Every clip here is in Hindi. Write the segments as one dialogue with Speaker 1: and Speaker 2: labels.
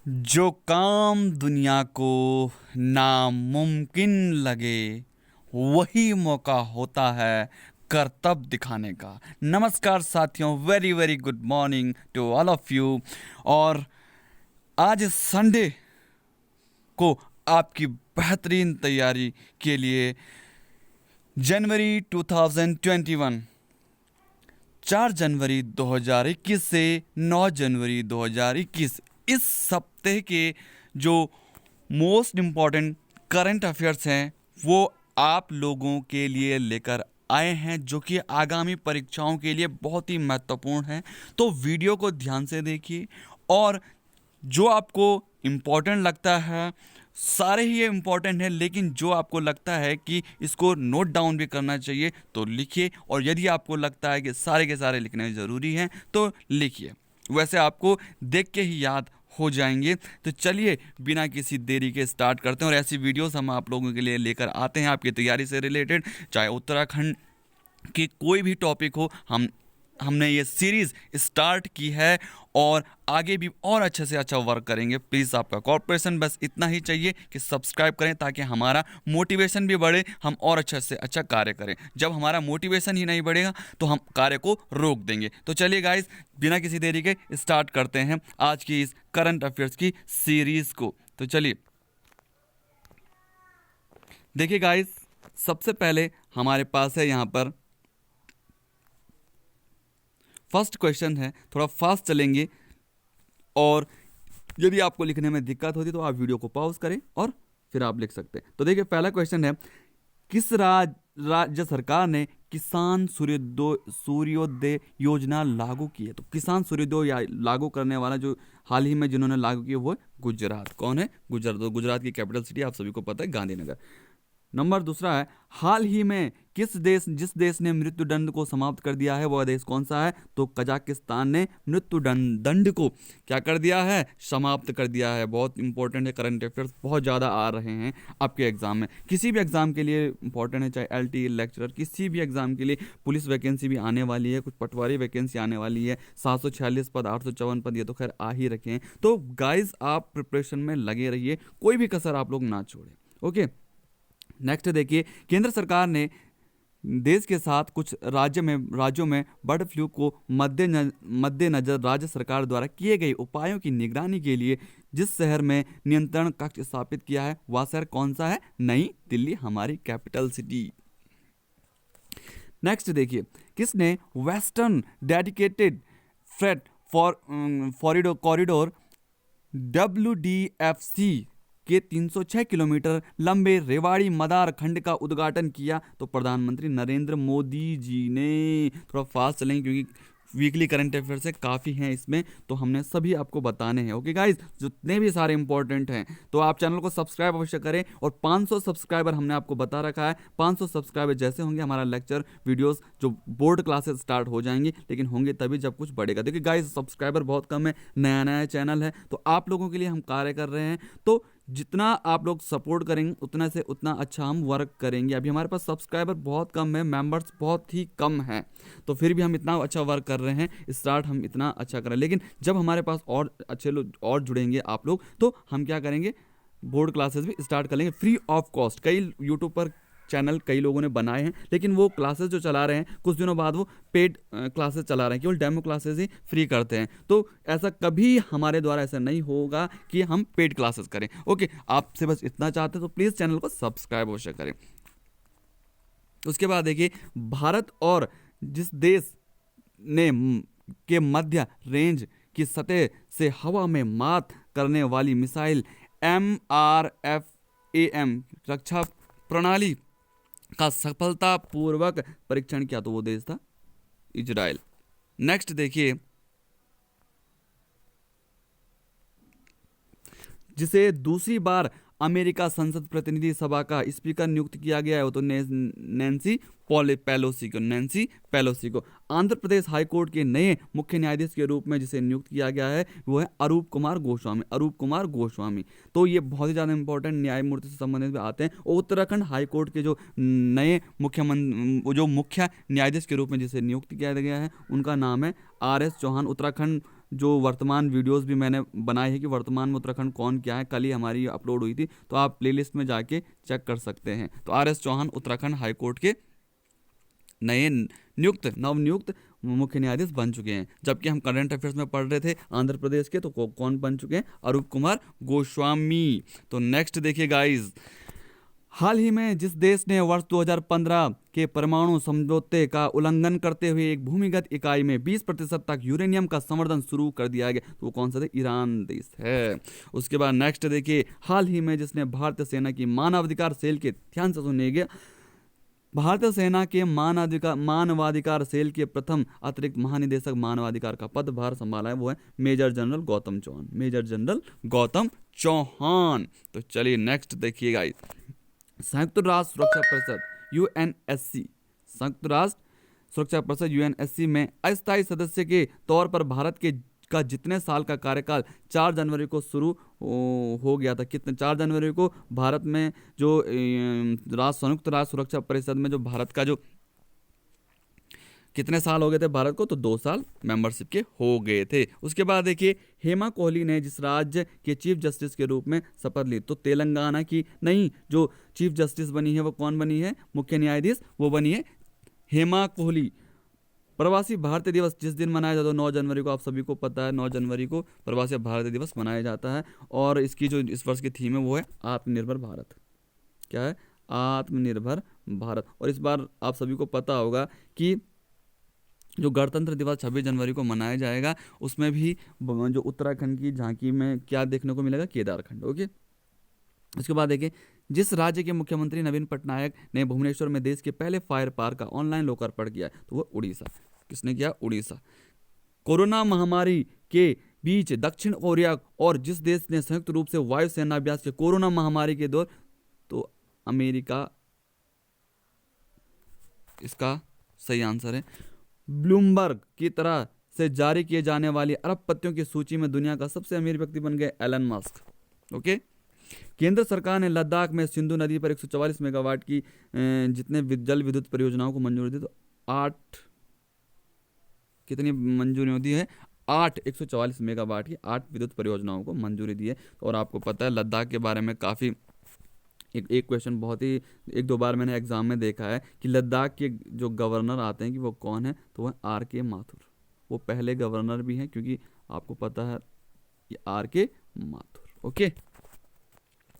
Speaker 1: जो काम दुनिया को नामुमकिन लगे वही मौका होता है करतब दिखाने का। नमस्कार साथियों, very very good morning to all of you. और आज संडे को आपकी बेहतरीन तैयारी के लिए जनवरी 2021 4 जनवरी 2021 से 9 जनवरी 2021 इस सप्ताह के जो मोस्ट इम्पॉर्टेंट करंट अफेयर्स हैं वो आप लोगों के लिए लेकर आए हैं, जो कि आगामी परीक्षाओं के लिए बहुत ही महत्वपूर्ण है। तो वीडियो को ध्यान से देखिए और जो आपको इम्पोर्टेंट लगता है, सारे ही ये इम्पोर्टेंट है, लेकिन जो आपको लगता है कि इसको नोट डाउन भी करना चाहिए तो लिखिए। और यदि आपको लगता है कि सारे के सारे लिखने ज़रूरी हैं तो लिखिए, वैसे आपको देख के ही याद हो जाएंगे। तो चलिए बिना किसी देरी के स्टार्ट करते हैं। और ऐसी वीडियोस हम आप लोगों के लिए लेकर आते हैं आपकी तैयारी से रिलेटेड, चाहे उत्तराखंड की कोई भी टॉपिक हो। हमने ये सीरीज़ स्टार्ट की है और आगे भी और अच्छे से अच्छा वर्क करेंगे। प्लीज़ आपका कॉर्पोरेशन बस इतना ही चाहिए कि सब्सक्राइब करें ताकि हमारा मोटिवेशन भी बढ़े, हम और अच्छे से अच्छा कार्य करें। जब हमारा मोटिवेशन ही नहीं बढ़ेगा तो हम कार्य को रोक देंगे। तो चलिए गाइस, बिना किसी देरी के स्टार्ट करते हैं आज की इस करंट अफेयर्स की सीरीज़ को। तो चलिए देखिए गाइस, सबसे पहले हमारे पास है यहाँ पर फर्स्ट क्वेश्चन है। थोड़ा फास्ट चलेंगे और यदि आपको लिखने में दिक्कत होती तो आप वीडियो को पॉज करें और फिर आप लिख सकते हैं। तो देखिए पहला क्वेश्चन है, किस राज्य सरकार ने किसान सूर्योदय योजना लागू की है? तो किसान सूर्योदय लागू करने वाला जो हाल ही में जिन्होंने लागू किया वो है गुजरात। कौन है? गुजरात। तो गुजरात की कैपिटल सिटी आप सभी को पता है, गांधीनगर। नंबर दूसरा है, हाल ही में जिस देश ने मृत्यु दंड को समाप्त कर दिया है वह देश कौन सा है? तो कजाकिस्तान ने मृत्यु दंड को क्या कर दिया है? समाप्त कर दिया है। बहुत इंपॉर्टेंट है, करंट अफेयर्स बहुत ज़्यादा आ रहे हैं आपके एग्जाम में। किसी भी एग्जाम के लिए इंपॉर्टेंट है, चाहे एलटी लेक्चरर, किसी भी एग्जाम के लिए। पुलिस वैकेंसी भी आने वाली है, कुछ पटवारी वैकेंसी आने वाली है, 746 पद, 854 पद, ये तो खैर आ ही रखे हैं। तो गाइज आप प्रिपरेशन में लगे रहिए, कोई भी कसर आप लोग ना छोड़ें। ओके, नेक्स्ट देखिए, केंद्र सरकार ने देश के साथ कुछ राज्यों में बर्ड फ्लू को मद्देनजर राज्य सरकार द्वारा किए गए उपायों की निगरानी के लिए जिस शहर में नियंत्रण कक्ष स्थापित किया है वह शहर कौन सा है? नई दिल्ली, हमारी कैपिटल सिटी। नेक्स्ट देखिए, किसने western dedicated freight corridor WDFC के 306 किलोमीटर लंबे रेवाड़ी मदार खंड का उद्घाटन किया? तो प्रधानमंत्री नरेंद्र मोदी जी ने। थोड़ा फास्ट चलेंगे क्योंकि वीकली करंट अफेयर्स से काफ़ी हैं इसमें, तो हमने सभी आपको बताने हैं। ओके गाइज, जितने भी सारे इंपॉर्टेंट हैं तो आप चैनल को सब्सक्राइब अवश्य करें। और 500 सब्सक्राइबर हमने आपको बता रखा है। 500 सब्सक्राइबर जैसे होंगे हमारा लेक्चर वीडियोस जो बोर्ड क्लासेस स्टार्ट हो जाएंगी, लेकिन होंगे तभी जब कुछ बढ़ेगा। देखिए गाइज, सब्सक्राइबर बहुत कम है, नया नया चैनल है, तो आप लोगों के लिए हम कार्य कर रहे हैं। तो जितना आप लोग सपोर्ट करेंगे उतना से उतना अच्छा हम वर्क करेंगे। अभी हमारे पास सब्सक्राइबर बहुत कम है, मेंबर्स बहुत ही कम हैं, तो फिर भी हम इतना अच्छा वर्क कर रहे हैं। स्टार्ट हम इतना अच्छा करें, लेकिन जब हमारे पास और अच्छे लोग और जुड़ेंगे आप लोग, तो हम क्या करेंगे, बोर्ड क्लासेस भी स्टार्ट कर लेंगे फ्री ऑफ कॉस्ट। कई यूट्यूब पर चैनल कई लोगों ने बनाए हैं, लेकिन वो क्लासेस जो चला रहे हैं कुछ दिनों बाद वो पेड क्लासेस चला रहे हैं, केवल डेमो क्लासेस ही फ्री करते हैं। तो ऐसा कभी हमारे द्वारा ऐसा नहीं होगा कि हम पेड क्लासेस करें। ओके, आपसे बस इतना चाहते हैं तो प्लीज़ चैनल को सब्सक्राइब अवश्य करें। उसके बाद देखिए, भारत और जिस देश ने के मध्य रेंज की सतह से हवा में मात करने वाली मिसाइल MRFAM रक्षा प्रणाली का सफलतापूर्वक परीक्षण किया, तो वो देश था इजराइल। नेक्स्ट देखिए, जिसे दूसरी बार अमेरिका संसद प्रतिनिधि सभा का स्पीकर नियुक्त किया गया है वो तो नैन्सी पेलोसी को। आंध्र प्रदेश हाईकोर्ट के नए मुख्य न्यायाधीश के रूप में जिसे नियुक्त किया गया है वो है अरूप कुमार गोस्वामी। तो ये बहुत ही ज़्यादा इंपॉर्टेंट न्यायमूर्ति से संबंधित आते हैं। और उत्तराखंड हाईकोर्ट के जो नए मुख्य न्यायाधीश के रूप में जिसे नियुक्त किया गया है उनका नाम है RS चौहान। उत्तराखंड जो वर्तमान वीडियोस भी मैंने बनाई है कि वर्तमान में उत्तराखंड कौन क्या है, कल ही हमारी अपलोड हुई थी, तो आप प्लेलिस्ट में जाके चेक कर सकते हैं। तो R S Chauhan Uttarakhand high court के नए नवनियुक्त मुख्य न्यायाधीश बन चुके हैं। जबकि हम करंट अफेयर्स में पढ़ रहे थे आंध्र प्रदेश के, तो कौन बन चुके हैं? अरूप कुमार गोस्वामी। तो नेक्स्ट देखिए गाइज, हाल ही में जिस देश ने वर्ष 2015 के परमाणु समझौते का उल्लंघन करते हुए एक भूमिगत इकाई में 20% तक यूरेनियम का संवर्धन शुरू कर दिया गया, तो वो कौन सा था? ईरान देश है। उसके बाद नेक्स्ट देखिए, हाल ही में जिसने भारतीय सेना की मानवाधिकार सेल के, ध्यान से सुनिएगा, भारतीय सेना के मानवाधिकार सेल के प्रथम अतिरिक्त महानिदेशक मानवाधिकार का पदभार संभाला है, वो है major general Gautam Chauhan. Major general Gautam Chauhan. तो चलिए नेक्स्ट देखिएगा, संयुक्त राष्ट्र सुरक्षा परिषद यूएनएससी, संयुक्त राष्ट्र सुरक्षा परिषद यूएनएससी में अस्थायी सदस्य के तौर पर भारत के का जितने साल का कार्यकाल 4 जनवरी को शुरू हो गया था, कितने 4 जनवरी को भारत में जो संयुक्त राष्ट्र सुरक्षा परिषद में जो भारत का जो कितने साल हो गए थे भारत को? तो 2 साल मेंबरशिप के हो गए थे। उसके बाद देखिए, हेमा कोहली ने जिस राज्य के चीफ जस्टिस के रूप में शपथ ली, तो तेलंगाना की नहीं, जो चीफ जस्टिस बनी है वो कौन बनी है? मुख्य न्यायाधीश, वो बनी है हेमा कोहली। प्रवासी भारतीय दिवस जिस दिन मनाया जाता है 9 जनवरी को, आप सभी को पता है 9 जनवरी को प्रवासी भारतीय दिवस मनाया जाता है। और इसकी जो इस वर्ष की थीम है वो है आत्मनिर्भर भारत। क्या है? आत्मनिर्भर भारत। और इस बार आप सभी को पता होगा कि जो गणतंत्र दिवस 26 जनवरी को मनाया जाएगा, उसमें भी जो उत्तराखंड की झांकी में क्या देखने को मिलेगा? केदारखंड। ओके। उसके बाद देखिए, जिस राज्य के मुख्यमंत्री नवीन पटनायक ने भुवनेश्वर में देश के पहले फायर पार्क का ऑनलाइन लोकार्पण किया, तो वो उड़ीसा। किसने किया? उड़ीसा। कोरोना महामारी के बीच दक्षिण कोरिया और जिस देश ने संयुक्त रूप से वायु सेनाभ्यास के कोरोना महामारी के दौर, तो अमेरिका इसका सही आंसर है। ब्लूमबर्ग की तरह से जारी किए जाने वाली अरबपतियों की सूची में दुनिया का सबसे अमीर व्यक्ति बन गए एलन मस्क। ओके। केंद्र सरकार ने लद्दाख में सिंधु नदी पर 144 मेगावाट की जितने जल विद्युत परियोजनाओं को मंजूरी दी, तो 8 कितनी मंजूरी दी है? 144 मेगावाट की 8 विद्युत परियोजनाओं को मंजूरी दी है। और आपको पता है लद्दाख के बारे में काफ़ी एक क्वेश्चन बहुत ही 1-2 बार मैंने एग्जाम में देखा है कि लद्दाख के जो गवर्नर आते हैं कि वो कौन है, तो वह आर.के. माथुर। वो पहले गवर्नर भी हैं, क्योंकि आपको पता है ये आर.के. माथुर। ओके।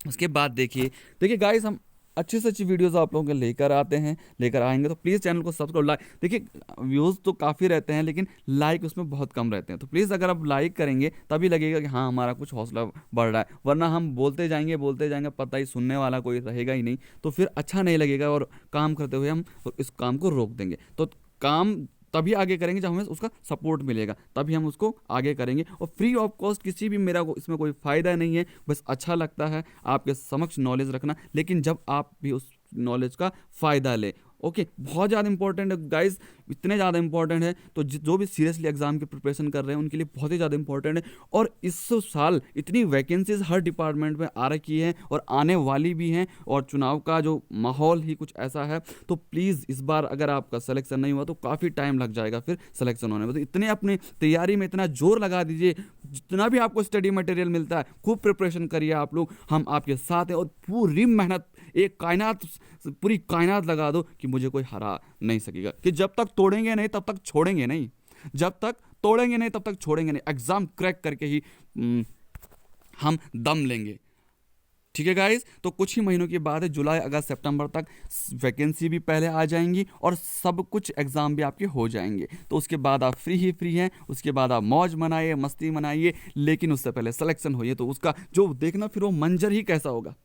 Speaker 1: उसके बाद देखिए गाइस, हम अच्छी से अच्छी वीडियोस आप लोगों के लेकर आएंगे, तो प्लीज़ चैनल को सब्सक्राइब, लाइक। देखिए व्यूज़ तो काफ़ी रहते हैं, लेकिन लाइक उसमें बहुत कम रहते हैं, तो प्लीज़ अगर आप लाइक करेंगे तभी लगेगा कि हाँ हमारा कुछ हौसला बढ़ रहा है। वरना हम बोलते जाएंगे, पता ही सुनने वाला कोई रहेगा ही नहीं, तो फिर अच्छा नहीं लगेगा और काम करते हुए हम इस काम को रोक देंगे। तो काम तभी आगे करेंगे जब हमें उसका सपोर्ट मिलेगा, तभी हम उसको आगे करेंगे। और फ्री ऑफ कॉस्ट किसी भी मेरा को इसमें कोई फ़ायदा नहीं है, बस अच्छा लगता है आपके समक्ष नॉलेज रखना, लेकिन जब आप भी उस नॉलेज का फ़ायदा लें। ओके। बहुत ज़्यादा इंपॉर्टेंट है गाइस, इतने ज़्यादा इंपॉर्टेंट है तो जो भी सीरियसली एग्जाम की प्रिपरेशन कर रहे हैं उनके लिए बहुत ही ज़्यादा इंपॉर्टेंट है। और इस साल इतनी वैकेंसीज हर डिपार्टमेंट में आ रखी है और आने वाली भी हैं, और चुनाव का जो माहौल ही कुछ ऐसा है, तो प्लीज़ इस बार अगर आपका सिलेक्शन नहीं हुआ तो काफ़ी टाइम लग जाएगा फिर सिलेक्शन होने में। तो इतने अपनी तैयारी में इतना जोर लगा दीजिए, जितना भी आपको स्टडी मटेरियल मिलता है खूब प्रिपरेशन करिए आप लोग, हम आपके साथ हैं। और पूरी मेहनत, पूरी कायनात लगा दो कि मुझे कोई हरा नहीं सकेगा, कि जब तक तोड़ेंगे नहीं तब तक छोड़ेंगे नहीं, जब तक तोड़ेंगे नहीं तब तक छोड़ेंगे नहीं। एग्जाम क्रैक करके ही हम दम लेंगे। ठीक है गाइस, तो कुछ ही महीनों की बात है, जुलाई अगस्त सितंबर तक वैकेंसी भी पहले आ जाएंगी और सब कुछ एग्जाम भी आपके हो जाएंगे। तो उसके बाद आप फ्री हैं, उसके बाद आप मौज मनाइए, मस्ती मनाइए, लेकिन उससे पहले सिलेक्शन होइए। तो उसका जो देखना फिर वो मंजर ही कैसा होगा।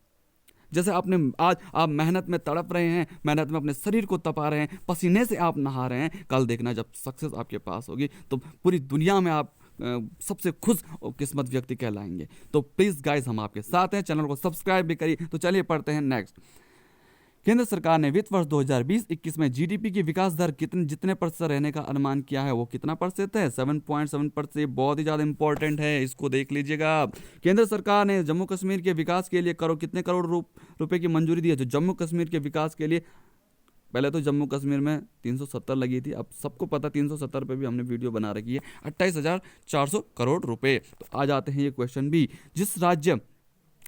Speaker 1: जैसे आपने आज आप मेहनत में तड़प रहे हैं, मेहनत में अपने शरीर को तपा रहे हैं, पसीने से आप नहा रहे हैं, कल देखना जब सक्सेस आपके पास होगी तो पूरी दुनिया में आप सबसे खुश और किस्मत व्यक्ति कहलाएंगे। तो प्लीज़ गाइस, हम आपके साथ हैं, चैनल को सब्सक्राइब भी करिए। तो चलिए पढ़ते हैं नेक्स्ट। केंद्र सरकार ने वित्त वर्ष 2020-21 में जीडीपी की विकास दर जितने प्रतिशत रहने का अनुमान किया है, वो कितना प्रतिशत है? 7.7%। बहुत ही ज़्यादा इंपॉर्टेंट है, इसको देख लीजिएगा। केंद्र सरकार ने जम्मू कश्मीर के विकास के लिए कितने करोड़ रुपए की मंजूरी दी है? जो जम्मू कश्मीर के विकास के लिए पहले तो जम्मू कश्मीर में 370 लगी थी, अब सबको पता 370 पे भी हमने वीडियो बना रखी है, 28,400 करोड़ रुपए। तो आ जाते हैं ये क्वेश्चन भी। जिस राज्य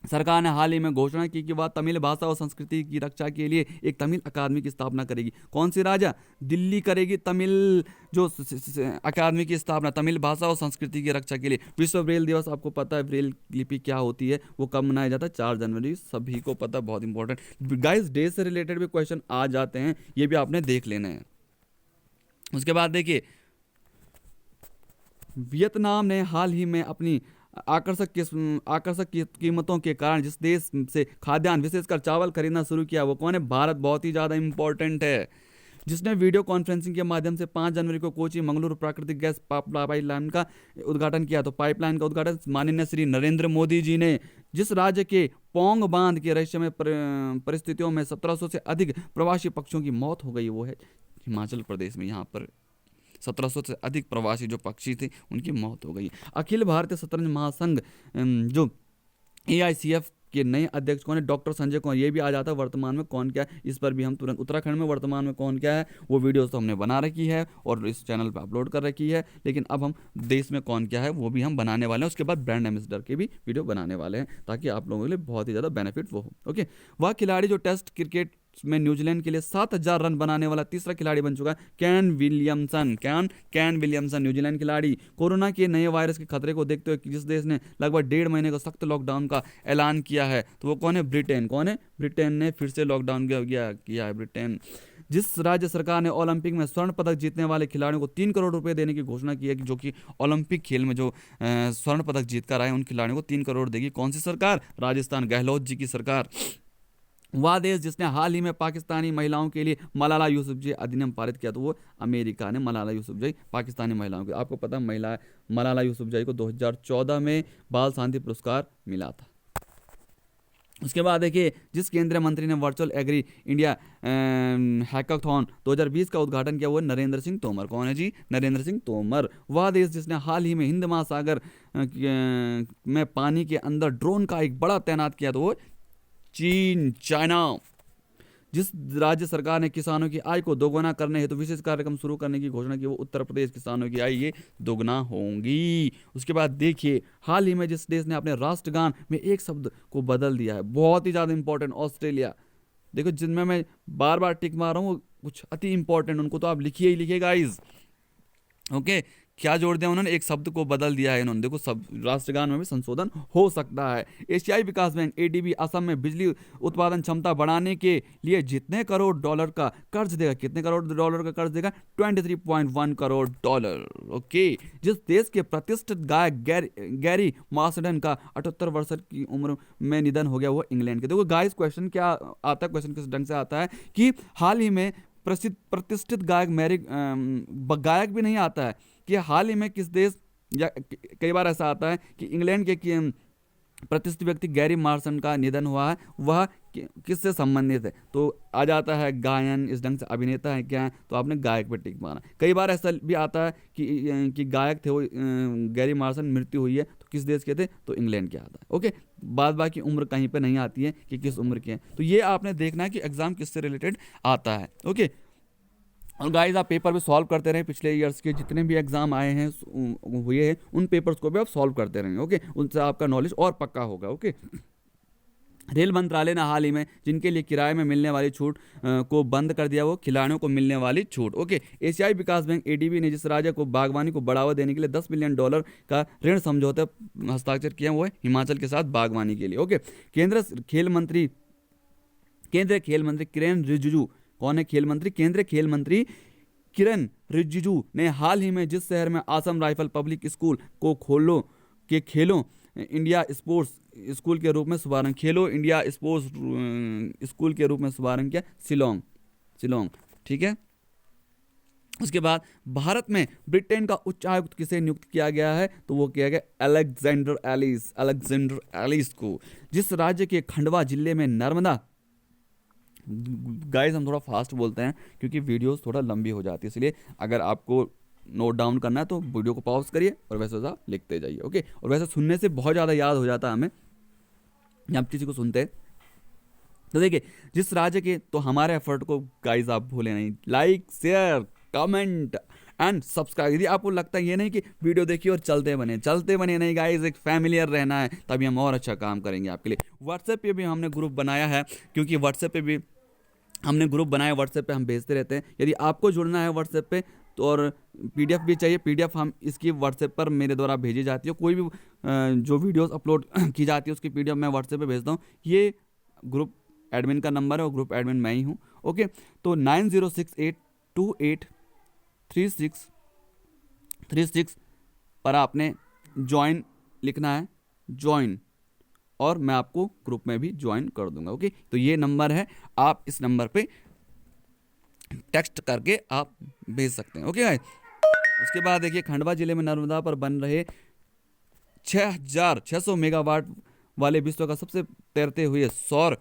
Speaker 1: सरकार ने हाल ही में घोषणा की कि वह तमिल भाषा और संस्कृति की रक्षा के लिए एक तमिल अकादमी की स्थापना करेगी। कौन सी राज्य? दिल्ली करेगी तमिल जो अकादमी की स्थापना तमिल भाषा और संस्कृति की रक्षा के लिए। विश्व ब्रेल दिवस आपको पता है ब्रेल लिपि क्या होती है, वो कब मनाया जाता है? 4 जनवरी, सभी को पता, बहुत इंपॉर्टेंट। गाइस डे से रिलेटेड भी क्वेश्चन आ जाते हैं, ये भी आपने देख लेना है। उसके बाद देखिए, वियतनाम ने हाल ही में अपनी आकर्षक कीमतों के कारण जिस देश से खाद्यान्न विशेषकर चावल खरीदना शुरू किया वो कौन है? भारत। बहुत ही ज़्यादा इंपॉर्टेंट है। जिसने वीडियो कॉन्फ्रेंसिंग के माध्यम से 5 जनवरी को कोची मंगलुरु प्राकृतिक गैस पाइपलाइन का उद्घाटन किया। तो पाइपलाइन का उद्घाटन माननीय श्री नरेंद्र मोदी जी ने। जिस राज्य के पोंग बांध के रहस्यमय परिस्थितियों में 1700 से अधिक प्रवासी पक्षियों की मौत हो गई, वो है हिमाचल प्रदेश में। यहाँ पर 1700 से अधिक प्रवासी जो पक्षी थे उनकी मौत हो गई। अखिल भारतीय शतरंज महासंघ जो AICF के नए अध्यक्ष कौन है? डॉक्टर संजय कौन। ये भी आ जाता है वर्तमान में कौन क्या है, इस पर भी हम तुरंत। उत्तराखंड में वर्तमान में कौन क्या है वो वीडियोस तो हमने बना रखी है और इस चैनल पर अपलोड कर रखी है, लेकिन अब हम देश में कौन क्या है वो भी हम बनाने वाले हैं। उसके बाद ब्रांड एम्बेसडर के भी वीडियो बनाने वाले हैं ताकि आप लोगों के लिए बहुत ही ज़्यादा बेनिफिट वो हो। ओके, वह खिलाड़ी जो टेस्ट क्रिकेट में न्यूजीलैंड के लिए 7,000 रन बनाने वाला तीसरा खिलाड़ी बन चुका है, कैन विलियमसन न्यूजीलैंड खिलाड़ी। कोरोना के नए वायरस के खतरे को देखते हुए जिस देश ने लगभग 1.5 महीने का सख्त लॉकडाउन का ऐलान किया है तो वो कौन है? ब्रिटेन। कौन है? ब्रिटेन ने फिर से लॉकडाउन किया है ब्रिटेन। जिस राज्य सरकार ने ओलंपिक में स्वर्ण पदक जीतने वाले खिलाड़ियों को 3 करोड़ रुपए देने की घोषणा की है, जो कि ओलंपिक खेल में जो स्वर्ण पदक जीत कर आए उन खिलाड़ियों को 3 करोड़ देगी। कौन सी सरकार? राजस्थान, गहलोत जी की सरकार। वह देश जिसने हाल ही में पाकिस्तानी महिलाओं के लिए मलाला यूसुफजई अधिनियम पारित किया तो वो अमेरिका ने। मलाला यूसुफजई पाकिस्तानी महिलाओं के, आपको पता मलाला यूसुफजई को 2014 में बाल शांति पुरस्कार मिला था। उसके बाद देखिए, जिस केंद्रीय मंत्री ने वर्चुअल एग्री इंडिया हैकाथॉन 2020 का उद्घाटन किया वो नरेंद्र सिंह तोमर। कौन है जी? नरेंद्र सिंह तोमर। वह देश जिसने हाल ही में हिंद महासागर में पानी के अंदर ड्रोन का एक बड़ा तैनात किया तो वो चीन, चाइना। जिस राज्य सरकार ने किसानों की आय को दोगुना करने हेतु विशेष कार्यक्रम शुरू करने की घोषणा की वो उत्तर प्रदेश। किसानों की आय ये दोगुना होंगी। उसके बाद देखिए, हाल ही में जिस देश ने अपने राष्ट्रगान में एक शब्द को बदल दिया है, बहुत ही ज़्यादा इंपॉर्टेंट, ऑस्ट्रेलिया। देखो जिनमें मैं बार बार टिक मार रहा हूँ कुछ अति इंपॉर्टेंट, उनको तो आप लिखिए ही लिखिए गाइज। ओके, क्या जोड़ दिया उन्होंने? एक शब्द को बदल दिया है इन्होंने। देखो सब राष्ट्रगान में भी संशोधन हो सकता है। एशियाई विकास बैंक ADB असम में बिजली उत्पादन क्षमता बढ़ाने के लिए जितने करोड़ डॉलर का कर्ज देगा? कितने करोड़ डॉलर का कर्ज देगा? 23.1 करोड़ डॉलर। ओके, जिस देश के प्रतिष्ठित गायक गैरी मार्सडन का 78 वर्ष की उम्र में निधन हो गया वो इंग्लैंड के। देखो गाइस, क्वेश्चन क्या आता है, क्वेश्चन किस ढंग से आता है कि हाल ही में प्रतिष्ठित गायक भी नहीं आता है कि हाल ही में किस देश, या कई बार ऐसा आता है कि इंग्लैंड के प्रतिष्ठित व्यक्ति गैरी मार्सन का निधन हुआ है, वह किससे संबंधित है? तो आ जाता है गायन, इस ढंग से। अभिनेता है क्या है? तो आपने गायक पे टिक मारा। कई बार ऐसा भी आता है कि गायक थे वो गैरी मार्सन, मृत्यु हुई है तो किस देश के थे? तो इंग्लैंड के आता है। ओके, बाद बाकी उम्र कहीं पे नहीं आती है कि किस उम्र के हैं। तो ये आपने देखना है कि एग्जाम किससे रिलेटेड आता है। ओके, और गाइस आप पेपर भी सॉल्व करते रहें। पिछले ईयर्स के जितने भी एग्जाम आए हैं हुए हैं उन पेपर्स को भी आप सॉल्व करते रहेंगे। ओके, उनसे आपका नॉलेज और पक्का होगा। ओके, रेल मंत्रालय ने हाल ही में जिनके लिए किराए में मिलने वाली छूट को बंद कर दिया वो खिलाड़ियों को मिलने वाली छूट। ओके, एशियाई विकास बैंक ADB ने जिस राज्य को बागवानी को बढ़ावा देने के लिए $10 बिलियन का ऋण समझौता हस्ताक्षर किया वो है हिमाचल के साथ बागवानी के लिए। ओके, केंद्रीय खेल मंत्री किरेन रिजिजू। कौन है खेल मंत्री? केंद्रीय खेल मंत्री किरेन रिजिजू ने हाल ही में जिस शहर में असम राइफल पब्लिक स्कूल को खेलो इंडिया स्पोर्ट्स स्कूल के रूप में शुभारंभ स्कूल के रूप में शुभारंभ किया, शिलोंग। ठीक है, उसके बाद भारत में ब्रिटेन का उच्चायुक्त किसे नियुक्त किया गया है? तो वो किया गया अलेक्जेंडर एलिस को। जिस राज्य के खंडवा जिले में नर्मदा, गाइस हम थोड़ा फास्ट बोलते हैं क्योंकि वीडियोस थोड़ा लंबी हो जाती है, इसलिए अगर आपको नोट डाउन करना है तो वीडियो को पॉज करिए और वैसे आप लिखते जाइए। ओके, और वैसे सुनने से बहुत ज़्यादा याद हो जाता है हमें जब किसी को सुनते हैं। तो देखिए जिस राज्य के, तो हमारे एफर्ट को गाइस आप भूले नहीं, like share comment and subscribe. यदि आपको लगता है ये नहीं कि वीडियो देखिए और चलते बने नहीं गाइस, एक फैमिलियर रहना है, तभी हम और अच्छा काम करेंगे आपके लिए। व्हाट्सएप पे भी हमने ग्रुप बनाया है, क्योंकि व्हाट्सएप पे भी हमने ग्रुप बनाया, व्हाट्सएप पे हम भेजते रहते हैं। यदि आपको जुड़ना है व्हाट्सएप पे तो, और पीडीएफ भी चाहिए, पीडीएफ हम इसकी व्हाट्सएप पर मेरे द्वारा भेजी जाती है। कोई भी जो वीडियोस अपलोड की जाती है उसकी पीडीएफ मैं व्हाट्सएप पे भेजता हूँ। ये ग्रुप एडमिन का नंबर है और ग्रुप एडमिन मैं ही हूँ। ओके, तो 9068283636 पर आपने ज्वाइन लिखना है, ज्वाइन, और मैं आपको ग्रुप में भी ज्वाइन कर दूंगा। ओके, तो ये नंबर है, आप इस नंबर पे टेक्स्ट करके आप भेज सकते हैं। ओके गाइस, उसके बाद देखिए खंडवा जिले में नर्मदा पर बन रहे 6600 मेगावाट वाले विश्व का सबसे तैरते हुए सौर,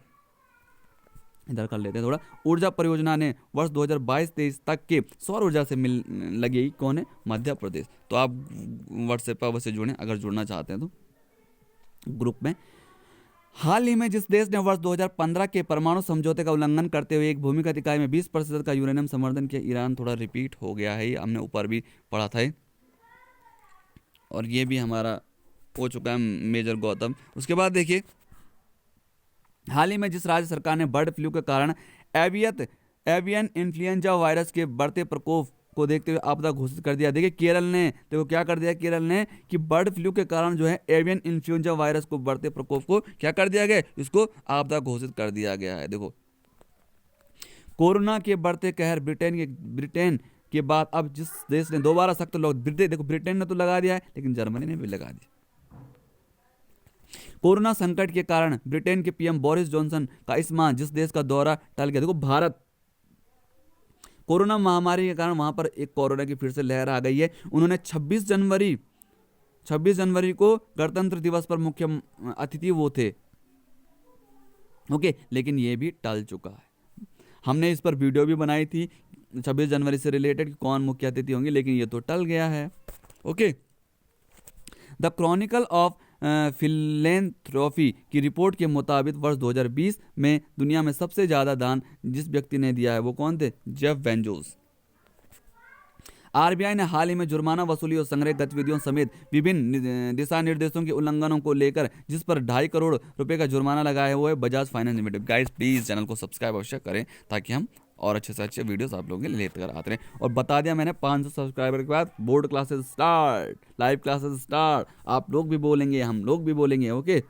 Speaker 1: इधर कर लेते हैं थोड़ा, ऊर्जा परियोजना ने वर्ष 2022-23 तक के सौर ऊर्जा से मिल लगी कौन है? मध्य प्रदेश। तो आप व्हाट्सएप पर अवश्य जुड़ें अगर जुड़ना चाहते हैं तो ग्रुप में। हाल ही में जिस देश ने वर्ष 2015 के परमाणु समझौते का उल्लंघन करते हुए एक भूमिगत इकाई में 20% का यूरेनियम संवर्धन किया, ईरान। थोड़ा रिपीट हो गया है, हमने ऊपर भी पढ़ा था और ये भी हमारा हो चुका है मेजर गौतम। उसके बाद देखिए हाल ही में जिस राज्य सरकार ने बर्ड फ्लू के कारण एवियन इन्फ्लुएंजा वायरस के बढ़ते प्रकोप को देखते हुए आपदा घोषित कर दिया। देखिए केरल ने, देखो क्या कर दिया केरल ने कि बर्ड फ्लू के कारण जो है एवियन इन्फ्लुएंजा वायरस को बढ़ते प्रकोप को क्या कर दिया गया, इसको आपदा घोषित कर दिया गया है। देखो कोरोना के बढ़ते कहर, ब्रिटेन के बाद अब जिस देश ने दोबारा सख्त लॉकडाउन, देखो ब्रिटेन ने तो लगा दिया है लेकिन जर्मनी ने भी लगा दिया। कोरोना संकट के कारण ब्रिटेन के पीएम बोरिस जॉनसन का इस माह जिस देश का दौरा टल गया, देखो भारत, कोरोना महामारी के कारण वहां पर एक कोरोना की फिर से लहर आ गई है। उन्होंने 26 जनवरी को गणतंत्र दिवस पर मुख्य अतिथि वो थे। ओके, लेकिन ये भी टल चुका है। हमने इस पर वीडियो भी बनाई थी 26 जनवरी से रिलेटेड कौन मुख्य अतिथि होंगे, लेकिन ये तो टल गया है। Okay, the Chronicle of philanthropy की रिपोर्ट के मुताबिक वर्ष 2020 में दुनिया में सबसे ज़्यादा दान जिस व्यक्ति ने दिया है वो कौन थे? Jeff Bezos. आरबीआई ने हाल ही में जुर्माना वसूली और संग्रह गतिविधियों समेत विभिन्न दिशा निर्देशों के उल्लंघनों को लेकर जिस पर 2.5 करोड़ रुपए का जुर्माना लगाया है वो है Bajaj finance limited. Guys please channel को सब्सक्राइब अवश्य करें ताकि हम और अच्छे से अच्छे वीडियोस आप लोगों के लिए लेकर आते रहें। और बता दिया मैंने 500 सब्सक्राइबर के बाद board classes start, live classes start, आप लोग भी बोलेंगे हम लोग भी बोलेंगे। ओके,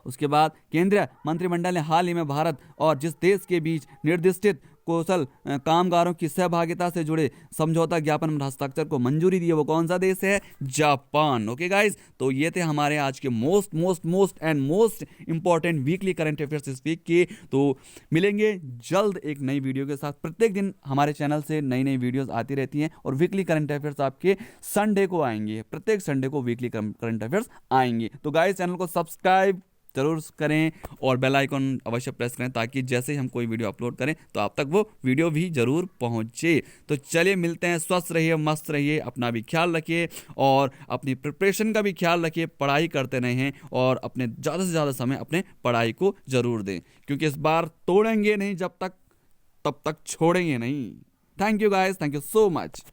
Speaker 1: उसके बाद केंद्रीय मंत्रिमंडल ने हाल ही में भारत और जिस देश के बीच निर्दिष्टित कौशल कामगारों की सहभागिता से जुड़े समझौता ज्ञापन में हस्ताक्षर को मंजूरी दी है, वो कौन सा देश है? जापान। ओके गाइस, तो ये थे हमारे आज के most important weekly current affairs इस वीक के। तो मिलेंगे जल्द एक नई वीडियो के साथ। प्रत्येक दिन हमारे चैनल से नई नई वीडियोस आती रहती हैं और वीकली करंट अफेयर्स आपके संडे को आएंगे, प्रत्येक संडे को वीकली करंट अफेयर्स आएंगे। तो गाइस चैनल को सब्सक्राइब जरूर करें और बेल आइकन अवश्य प्रेस करें ताकि जैसे ही हम कोई वीडियो अपलोड करें तो आप तक वो वीडियो भी जरूर पहुंचे। तो चलिए मिलते हैं, स्वस्थ रहिए, मस्त रहिए, अपना भी ख्याल रखिए और अपनी प्रिपरेशन का भी ख्याल रखिए, पढ़ाई करते रहें और अपने ज़्यादा से ज़्यादा समय अपने पढ़ाई को जरूर दें, क्योंकि इस बार तोड़ेंगे नहीं तब तक छोड़ेंगे नहीं। Thank you guys, thank you so much.